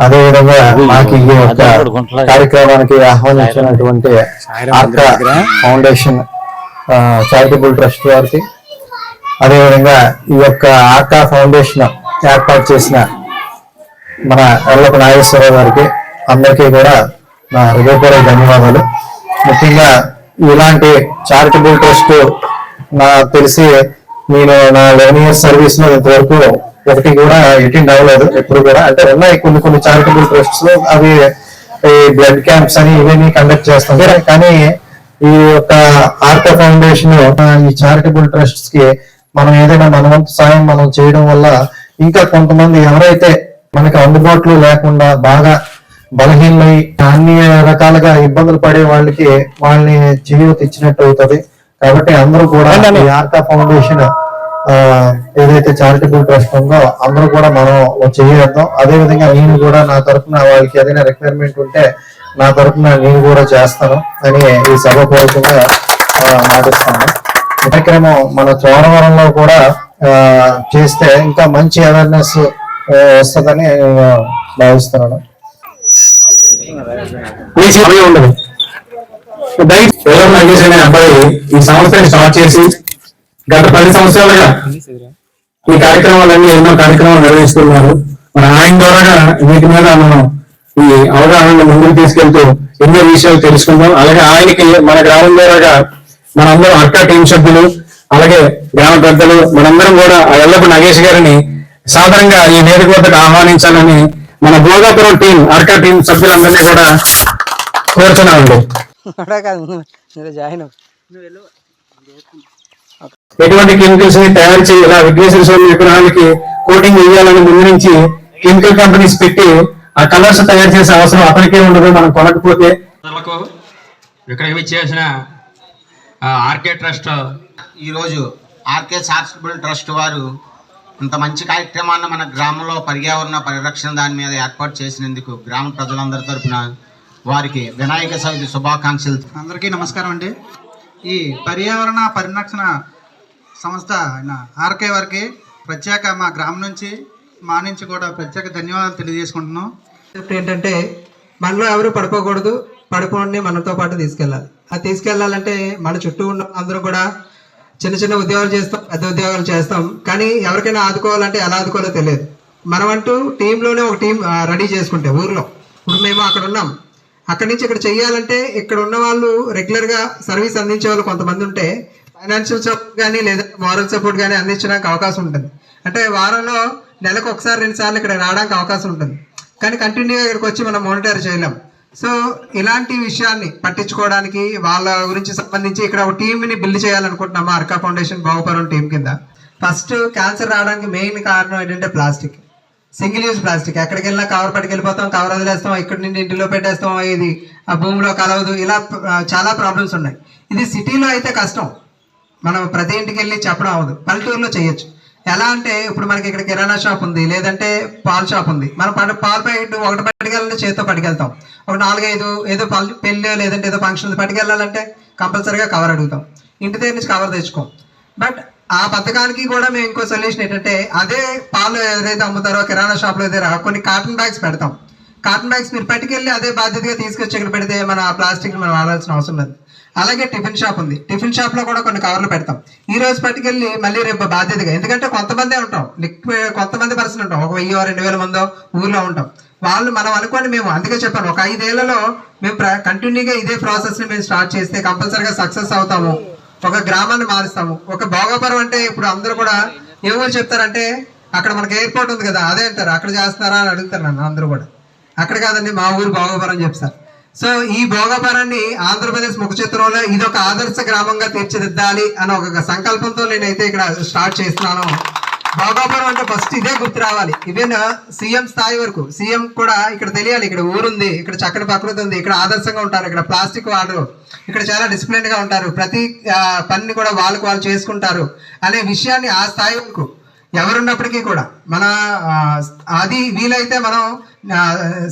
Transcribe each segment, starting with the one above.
అదేవిధంగా మాకు ఈ యొక్క కార్యక్రమానికి ఆహ్వానించినటువంటి ఆర్కా ఫౌండేషన్ చారిటబుల్ ట్రస్ట్ వారికి, అదేవిధంగా ఈ యొక్క ఆర్కా ఫౌండేషన్ ఏర్పాటు చేసిన మన ఎల్లప్ప నాగేశ్వరరావు గారికి అందరికీ కూడా నా హృదయపూర్వక ధన్యవాదాలు. ముఖ్యంగా ఇలాంటి చారిటబుల్ ట్రస్ట్ నాకు తెలిసి నేను నా 11 years సర్వీస్ లో ఇంతవరకు ఒకటి కూడా అటెండ్ అవ్వలేదు ఎప్పుడు కూడా. అంటే ఉన్నాయి కొన్ని చారిటబుల్ ట్రస్ట్స్, అవి బ్లడ్ క్యాంప్స్ అని ఇవన్నీ కండక్ట్ చేస్తుంటారు. కానీ ఈ యొక్క ఆర్కా ఫౌండేషన్ ఈ చారిటబుల్ ట్రస్ట్స్ కి మనం ఏదైనా మన వంతు సాయం మనం చేయడం వల్ల ఇంకా కొంతమంది ఎవరైతే మనకి అందుబాటులో లేకుండా బాగా బలహీనమై అన్ని రకాలుగా ఇబ్బందులు పడే వాళ్ళని చేయూత ఇచ్చినట్టు అవుతుంది. కాబట్టి అందరూ కూడా ఈ ఆర్కా ఫౌండేషన్ ఏదైతే చారిటబుల్ ట్రస్ట్ ఉందో అందరూ కూడా మనం చేయొద్దాం. అదే విధంగా నేను కూడా నా తరఫున వాళ్ళకి ఏదైనా రిక్వైర్మెంట్ ఉంటే నా తరఫున నేను కూడా చేస్తాను అని ఈ సభాపూర్వకంగా మాటిస్తాను. కార్యక్రమం మన చోడవరంలో కూడా చేస్తే ఇంకా మంచి అవేర్నెస్ వస్తుందని భావిస్తున్నాను. ఉండదు అబ్బాయి ఈ సంస్థని స్టార్ట్ చేసి గత 10 సంవత్సరాలుగా ఈ కార్యక్రమాలన్నీ ఎన్నో కార్యక్రమాలు నిర్వహిస్తున్నారు. మన ఆయన ద్వారా వీటి మీద మనం ఈ అవగాహన ముందుకు తీసుకెళ్తూ ఎన్నో విషయాలు తెలుసుకుందాం. అలాగే ఆయనకి మన గ్రామం ద్వారా మనందరం అర్కా టీం సభ్యులు, అలాగే గ్రామ పెద్దలు మనందరం కూడా ఆ ఎల్లప్ప నాగేష్ గారిని సాధారణంగా ఈ వేదిక వద్దకు ఆహ్వానించాలని మన భోగాపురం టీం అర్కా టీం సభ్యులందరినీ కూడా కోరుతున్నామండి. ఎటువంటి కెమికల్స్ ని తయారు చేయాలా, విఘ్నేశ్వర స్వామి విగ్రహానికి కోటింగ్ వేయాలని ముందు నుంచి కెమికల్ కంపెనీస్ పెట్టి ఆ కలర్స్ తయారు చేసే అవసరం అతనికే ఉండదు మనం కొనకపోతే. విగ్రహం ఇచ్చేసిన ఆర్కే ట్రస్ట్, ఈరోజు ఆర్కే చారిటబుల్ ట్రస్ట్ వారు ఇంత మంచి కార్యక్రమాన్ని మన గ్రామంలో పర్యావరణ పరిరక్షణ దాని మీద ఏర్పాటు చేసినందుకు గ్రామ ప్రజలందరి తరఫున వారికి వినాయక చవితి శుభాకాంక్షలు. అందరికీ నమస్కారం అండి. ఈ పర్యావరణ పరిరక్షణ సంస్థ ఆర్కే వారికి ప్రత్యేక మా గ్రామం నుంచి మా నుంచి కూడా ప్రత్యేక ధన్యవాదాలు తెలియజేసుకుంటున్నాం. ఏంటంటే మనలో ఎవరు పడిపోకూడదు, పడిపోండి మనతో పాటు తీసుకెళ్ళాలి. అది తీసుకెళ్లాలంటే మన చుట్టూ ఉన్న అందరూ కూడా చిన్న ఉద్యోగాలు చేస్తాం, పెద్ద ఉద్యోగాలు చేస్తాం, కానీ ఎవరికైనా ఆదుకోవాలంటే ఎలా ఆదుకోవాలో తెలియదు. మనం అంటూ టీంలోనే ఒక టీం రెడీ చేసుకుంటే ఊర్లో ఇప్పుడు మేము అక్కడ ఉన్నాం, అక్కడి నుంచి ఇక్కడ చెయ్యాలంటే ఇక్కడ ఉన్న వాళ్ళు రెగ్యులర్గా సర్వీస్ అందించే వాళ్ళు కొంతమంది ఉంటే ఫైనాన్షియల్ సపోర్ట్ కానీ లేదా మారల్ సపోర్ట్ కానీ అందించడానికి అవకాశం ఉంటుంది. అంటే వారంలో నెలకు 1-2 సార్లు ఇక్కడ రావడానికి అవకాశం ఉంటుంది, కానీ కంటిన్యూగా ఇక్కడికి వచ్చి మనం మానిటర్ చేయలేం. సో ఇలాంటి విషయాన్ని పట్టించుకోవడానికి వాళ్ళ గురించి సంబంధించి ఇక్కడ ఒక టీంని బిల్డ్ చేయాలనుకుంటున్నాము అర్కా ఫౌండేషన్ భోగపురం టీం కింద. ఫస్ట్ క్యాన్సర్ రావడానికి మెయిన్ కారణం ఏంటంటే ప్లాస్టిక్, సింగిల్ యూజ్ ప్లాస్టిక్. ఎక్కడికి వెళ్ళినా కవర్ పట్టుకెళ్ళిపోతాం, కవర్ వదిలేస్తాం, ఇక్కడ నుండి ఇంటిలో పెట్టేస్తాం, ఇది ఆ భూమిలో కలవదు, ఇలా చాలా ప్రాబ్లమ్స్ ఉన్నాయి. ఇది సిటీలో అయితే కష్టం, మనం ప్రతి ఇంటికి వెళ్ళి చెప్పడం అవ్వదు. పల్లెటూరులో చేయొచ్చు. ఎలా అంటే ఇప్పుడు మనకి ఇక్కడ కిరాణా షాప్ ఉంది, లేదంటే పాల షాప్ ఉంది. మనం పాల ప్యాకెట్ ఒకటి పట్టుకెళ్ళాలంటే చేతితో పట్టుకెళ్తాం, ఒక 4-5 ఏదో పెళ్ళి లేదంటే ఏదో ఫంక్షన్ పట్టుకెళ్ళాలంటే కంపల్సరీగా కవర్ అడుగుతాం, ఇంటి దగ్గర నుంచి కవర్ తెచ్చుకోం. బట్ ఆ పథకానికి కూడా మేము ఇంకో సొల్యూషన్ ఏంటంటే అదే పాలు ఏదైతే అమ్ముతారో కిరాణా షాప్లో అయితే కొన్ని కాటన్ బ్యాగ్స్ పెడతాం. కాటన్ బ్యాగ్స్ మీరు పట్టుకెళ్ళి అదే బాధ్యతగా తీసుకొచ్చి ఇక్కడ పెడితే మన ప్లాస్టిక్ మనం వాడాల్సిన అవసరం లేదు. అలాగే టిఫిన్ షాప్ ఉంది, టిఫిన్ షాప్ లో కూడా కొన్ని కవర్లు పెడతాం. ఈ రోజు పట్టుకెళ్ళి మళ్ళీ రేపు బాధ్యతగా, ఎందుకంటే కొంతమందే ఉంటాం, కొంతమంది పర్సన్ ఉంటాం, ఒక 1000-2000 మందో ఊర్లో ఉంటాం. వాళ్ళు మనం అనుకోండి, మేము అందుకే చెప్పాను ఒక 5 ఏళ్లలో మేము కంటిన్యూగా ఇదే ప్రాసెస్ ని మేము స్టార్ట్ చేస్తే కంపల్సరీగా సక్సెస్ అవుతాము, ఒక గ్రామాన్ని మారుస్తాము. ఒక భోగాపురం అంటే ఇప్పుడు అందరూ కూడా ఏమో చెప్తారంటే అక్కడ మనకి ఎయిర్పోర్ట్ ఉంది కదా అదే అంటారు, అక్కడ చేస్తున్నారా అని అడుగుతారు నన్ను అందరూ కూడా. అక్కడ కాదండి, మా ఊరు భోగాపురం చెప్తారు. సో ఈ భోగాపురాన్ని ఆంధ్రప్రదేశ్ ముఖ చిత్రంలో ఇది ఒక ఆదర్శ గ్రామంగా తీర్చిదిద్దాలి అన్న ఒక సంకల్పంతో నేనైతే ఇక్కడ స్టార్ట్ చేస్తున్నాను. భోగాపురం అంటే ఫస్ట్ ఇదే గుర్తు రావాలి. ఈవెన్ సీఎం స్థాయి వరకు సీఎం కూడా ఇక్కడ తెలియాలి, ఇక్కడ ఊరుంది, ఇక్కడ చక్కటి ప్రకృతి ఉంది, ఇక్కడ ఆదర్శంగా ఉంటారు, ఇక్కడ ప్లాస్టిక్ వాడరు, ఇక్కడ చాలా డిసిప్లిన్ గా ఉంటారు, ప్రతి పనిని కూడా వాళ్ళు చేసుకుంటారు అనే విషయాన్ని ఆ స్థాయి వరకు ఎవరున్నప్పటికీ కూడా మన అది వీలైతే మనం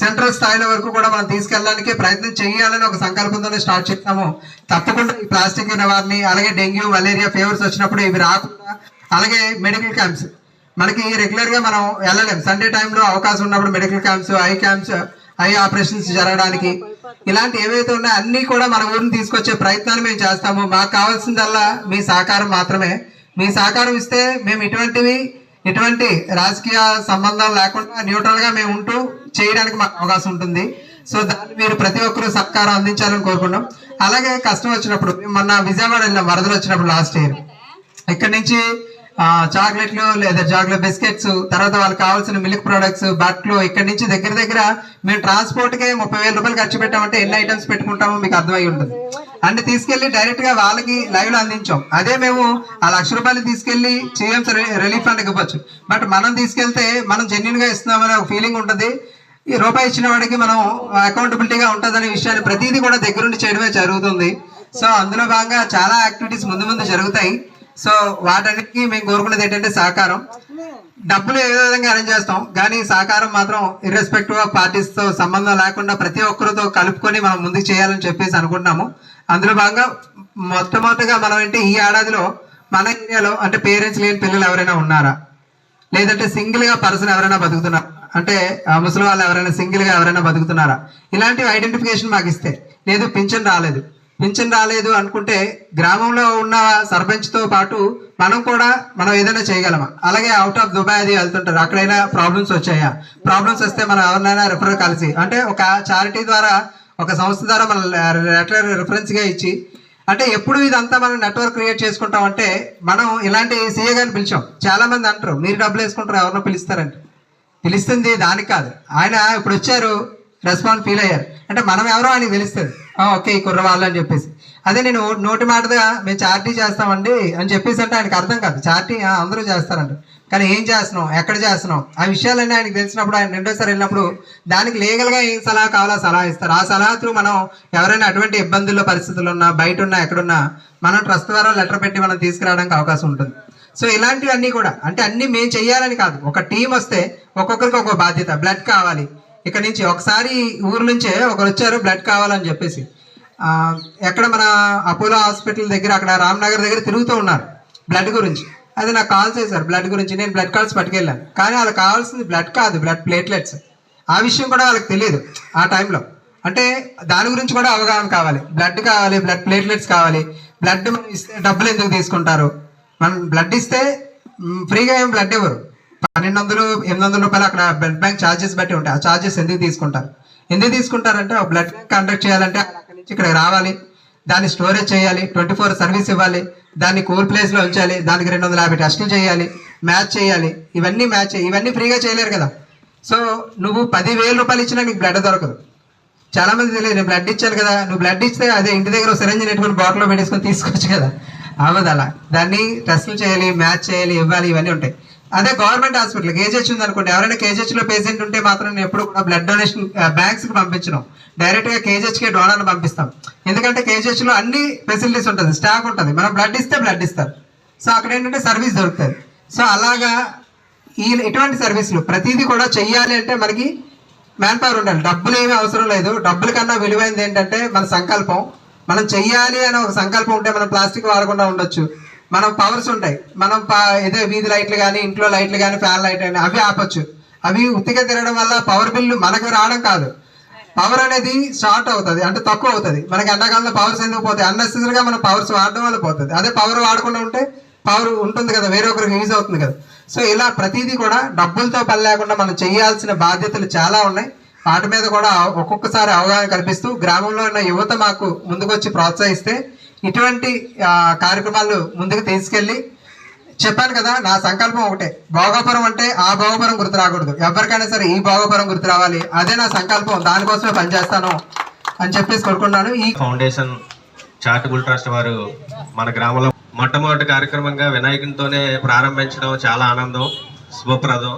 సెంట్రల్ స్థాయిలో వరకు కూడా మనం తీసుకెళ్ళడానికి ప్రయత్నం చేయాలని ఒక సంకల్పంతోనే స్టార్ట్ చేస్తాము. తప్పకుండా ఈ ప్లాస్టిక్ వారిని, అలాగే డెంగ్యూ, మలేరియా ఫీవర్స్ వచ్చినప్పుడు ఇవి రాకుండా, అలాగే మెడికల్ క్యాంప్స్ మనకి రెగ్యులర్ గా మనం వెళ్ళలేము. సండే టైంలో అవకాశం ఉన్నప్పుడు మెడికల్ క్యాంప్స్, ఐ ఆపరేషన్స్ జరగడానికి, ఇలాంటి ఏవైతే ఉన్నాయో అన్ని కూడా మన ఊరిని తీసుకొచ్చే ప్రయత్నాన్ని మేము చేస్తాము. మాకు కావాల్సిందల్లా మీ సహకారం మాత్రమే. మీ సహకారం ఇస్తే మేము ఎటువంటి రాజకీయ సంబంధాలు లేకుండా న్యూట్రల్ గా మేము ఉంటూ చేయడానికి మాకు అవకాశం ఉంటుంది. సో దాన్ని మీరు ప్రతి ఒక్కరూ సహకారం అందించాలని కోరుకున్నాం. అలాగే కష్టం వచ్చినప్పుడు మొన్న విజయవాడ వెళ్ళాం, వరదలు వచ్చినప్పుడు లాస్ట్ ఇయర్. ఇక్కడ నుంచి చాక్లెట్లు లేదా చాక్లెట్ బిస్కెట్స్, తర్వాత వాళ్ళకి కావాల్సిన మిల్క్ ప్రొడక్ట్స్, బట్టలు, ఇక్కడ నుంచి దగ్గర మేము ట్రాన్స్పోర్ట్ కే 30,000 రూపాయలు ఖర్చు పెట్టామంటే ఎన్ని ఐటమ్స్ పెట్టుకుంటామో మీకు అర్థమై ఉంటుంది. అన్ని తీసుకెళ్లి డైరెక్ట్ గా వాళ్ళకి లైవ్ లో అందించాం. అదే మేము ఆ 1,00,000 రూపాయలు తీసుకెళ్లి సీఎం రిలీఫ్ ఫండ్ ఇవ్వచ్చు. బట్ మనం తీసుకెళ్తే మనం జెన్యున్ గా ఇస్తున్నామనే ఒక ఫీలింగ్ ఉంటుంది. ఈ రూపాయి ఇచ్చిన వాడికి మనం అకౌంటబిలిటీగా ఉంటుందనే విషయాన్ని ప్రతిదీ కూడా దగ్గరుండి చేయడమే జరుగుతుంది. సో అందులో భాగంగా చాలా యాక్టివిటీస్ ముందు జరుగుతాయి. సో వాటన్నిటికీ మేము కోరుకునేది ఏంటంటే సహకారం. డబ్బులు ఏ విధంగా అరేంజ్ చేస్తాం, కానీ సహకారం మాత్రం ఇర్రెస్పెక్టివ్ ఆఫ్ పార్టీస్ తో సంబంధం లేకుండా ప్రతి ఒక్కరితో కలుపుకొని మనం ముందుకు చేయాలని చెప్పేసి అనుకుంటున్నాము. అందులో భాగంగా మొట్టమొదటిగా మనం అంటే ఈ ఏడాదిలో మన ఏరియాలో అంటే పేరెంట్స్ లేని పిల్లలు ఎవరైనా ఉన్నారా, లేదంటే సింగిల్ గా పర్సన్ ఎవరైనా బతుకుతున్నారా, అంటే ముసలి వాళ్ళు ఎవరైనా సింగిల్ గా ఎవరైనా బతుకుతున్నారా, ఇలాంటివి ఐడెంటిఫికేషన్ మాకు ఇస్తే, లేదు పింఛన్ రాలేదు అనుకుంటే గ్రామంలో ఉన్న సర్పంచ్ తో పాటు మనం ఏదైనా చేయగలమా. అలాగే అవుట్ ఆఫ్ దుబాయ్ అది వెళ్తుంటారు, అక్కడైనా ప్రాబ్లమ్స్ వచ్చాయా, ప్రాబ్లమ్స్ వస్తే మనం ఎవరినైనా రిఫర్ కలిసి, అంటే ఒక చారిటీ ద్వారా, ఒక సంస్థ ద్వారా మనం లెటర్ రిఫరెన్స్ గా ఇచ్చి, అంటే ఎప్పుడు ఇదంతా మనం నెట్వర్క్ క్రియేట్ చేసుకుంటాం. అంటే మనం ఇలాంటి సీఏ గారిని పిలిచాం. చాలా మంది అంటారు మీరు డబ్బులు వేసుకుంటారు, ఎవరినో పిలుస్తారంటే, పిలుస్తుంది దానికి కాదు. ఆయన ఇప్పుడు వచ్చారు, రెస్పాన్స్ ఫీల్ అయ్యారు అంటే మనం ఎవరో ఆయనకి తెలుస్తుంది, ఓకే ఈ కుర్రవాళ్ళు అని చెప్పేసి. అదే నేను నోటి మాటగా మేము చారిటీ చేస్తామండి అని చెప్పేసి అంటే ఆయనకు అర్థం కాదు. చారిటీ అందరూ చేస్తారంట, కానీ ఏం చేస్తున్నాం, ఎక్కడ చేస్తున్నాం, ఆ విషయాలన్నీ ఆయనకు తెలిసినప్పుడు ఆయన రెండోసారి వెళ్ళినప్పుడు దానికి లీగల్ గా ఏం సలహా కావాలో సలహా ఇస్తారు. ఆ సలహా త్రూ మనం ఎవరైనా అటువంటి ఇబ్బందుల్లో పరిస్థితులు ఉన్నా, బయట ఉన్నా, ఎక్కడున్నా మనం ట్రస్ట్ ద్వారా లెటర్ పెట్టి మనం తీసుకురావడానికి అవకాశం ఉంటుంది. సో ఇలాంటివన్నీ కూడా అంటే అన్ని మేము చెయ్యాలని కాదు, ఒక టీం వస్తే ఒక్కొక్కరికి ఒక్కొక్క బాధ్యత. బ్లడ్ కావాలి, ఇక్కడ నుంచి ఒకసారి ఊరు నుంచే ఒకరు వచ్చారు బ్లడ్ కావాలని చెప్పేసి, ఎక్కడ మన అపోలో హాస్పిటల్ దగ్గర, అక్కడ రామ్నగర్ దగ్గర తిరుగుతూ ఉన్నారు బ్లడ్ గురించి. అది నాకు కాల్ చేశారు బ్లడ్ గురించి. నేను బ్లడ్ కార్డ్స్ పట్టుకెళ్ళాను, కానీ వాళ్ళకి కావాల్సింది బ్లడ్ కాదు, బ్లడ్ ప్లేట్లెట్స్. ఆ విషయం కూడా వాళ్ళకి తెలియదు ఆ టైంలో. అంటే దాని గురించి కూడా అవగాహన కావాలి. బ్లడ్ కావాలి, బ్లడ్ ప్లేట్లెట్స్ కావాలి. బ్లడ్ మనం ఇస్తే డబ్బులు ఎందుకు తీసుకుంటారు, మనం బ్లడ్ ఇస్తే ఫ్రీగా ఏం బ్లడ్ ఇవ్వరు. 1,200-800 రూపాయలు అక్కడ బ్లడ్ బ్యాంక్ ఛార్జెస్ బట్టి ఉంటాయి. ఆ ఛార్జెస్ ఎందుకు తీసుకుంటారంటే ఒక బ్లడ్ బ్యాంక్ కండక్ట్ చేయాలంటే అక్కడి నుంచి ఇక్కడ రావాలి, దాన్ని స్టోరేజ్ చేయాలి, 24 సర్వీస్ ఇవ్వాలి, దాన్ని కూల్ ప్లేస్ లో ఉంచాలి, దానికి 250 టెస్టులు చేయాలి, మ్యాచ్ చేయాలి. ఇవన్నీ ఫ్రీగా చేయలేరు కదా. సో నువ్వు 10,000 రూపాయలు ఇచ్చినా నీకు బ్లడ్ దొరకదు. చాలా మంది తెలియదు, నేను బ్లడ్ ఇచ్చాను కదా, నువ్వు బ్లడ్ ఇస్తే అదే ఇంటి దగ్గర సిరంజి నెట్టుకుని బాటిల్లో పెట్టేసుకొని తీసుకోవచ్చు కదా, అవ్వదు అలా. దాన్ని టెస్టులు చేయాలి, మ్యాచ్ చేయాలి, ఇవ్వాలి, ఇవన్నీ ఉంటాయి. అదే గవర్నమెంట్ హాస్పిటల్ కేజీహెచ్ ఉంది అనుకోండి, ఎవరైనా కేజీహెచ్ లో పేషెంట్ ఉంటే మాత్రం నేను ఎప్పుడు కూడా బ్లడ్ డొనేషన్ బ్యాంక్స్ కి పంపించడం, డైరెక్ట్ గా కేజీహెచ్ కి డోనర్ పంపిస్తాం. ఎందుకంటే కేజీహెచ్ లో అన్ని ఫెసిలిటీస్ ఉంటుంది, స్టాక్ ఉంటుంది, మనం బ్లడ్ ఇస్తే బ్లడ్ ఇస్తారు. సో అక్కడ ఏంటంటే సర్వీస్ దొరుకుతుంది. సో అలాగా ఇటువంటి సర్వీసులు ప్రతిదీ కూడా చెయ్యాలి అంటే మనకి మ్యాన్ పవర్ ఉండాలి. డబ్బులు ఏమీ అవసరం లేదు. డబ్బుల కన్నా విలువైనది ఏంటంటే మన సంకల్పం. మనం చెయ్యాలి అనే ఒక సంకల్పం ఉంటే మనం ప్లాస్టిక్ వాడకుండా ఉండొచ్చు. మనం పవర్స్ ఉంటాయి, మనం ఏదో వీధి లైట్లు కానీ, ఇంట్లో లైట్లు కానీ, ఫ్యాన్ లైట్ కానీ అవి ఆపొచ్చు. అవి ఉత్తిగా తిరగడం వల్ల పవర్ బిల్లు మనకు రావడం కాదు, పవర్ అనేది షార్ట్ అవుతుంది, అంటే తక్కువ అవుతుంది. మనకి ఎండాకాలంలో పవర్స్ ఎందుకు పోతాయి, అన్నెసెసరీగా మనం పవర్స్ వాడడం వల్ల పోతుంది. అదే పవర్ వాడకుండా ఉంటే పవర్ ఉంటుంది కదా, వేరే ఒకరికి యూజ్ అవుతుంది కదా. సో ఇలా ప్రతిదీ కూడా డబ్బులతో పని లేకుండా మనం చేయాల్సిన బాధ్యతలు చాలా ఉన్నాయి. వాటి మీద కూడా ఒక్కొక్కసారి అవగాహన కల్పిస్తూ గ్రామంలో ఉన్న యువత మాకు ముందుకొచ్చి ప్రోత్సహిస్తే ఇటువంటి కార్యక్రమాలు ముందుకు తీసుకెళ్ళి, చెప్పాను కదా నా సంకల్పం ఒకటే, భోగాపురం అంటే ఆ భోగాపురం గుర్తు రాకూడదు, ఎవరికైనా సరే ఈ భోగాపురం గుర్తు రావాలి, అదే నా సంకల్పం, దానికోసమే పనిచేస్తాను అని చెప్పేసి కోరుకున్నాను. ఈ ఫౌండేషన్ చారిటబుల్ ట్రస్ట్ వారు మన గ్రామంలో మొట్టమొదటి కార్యక్రమంగా వినాయకునితోనే ప్రారంభించడం చాలా ఆనందం, శుభప్రదం.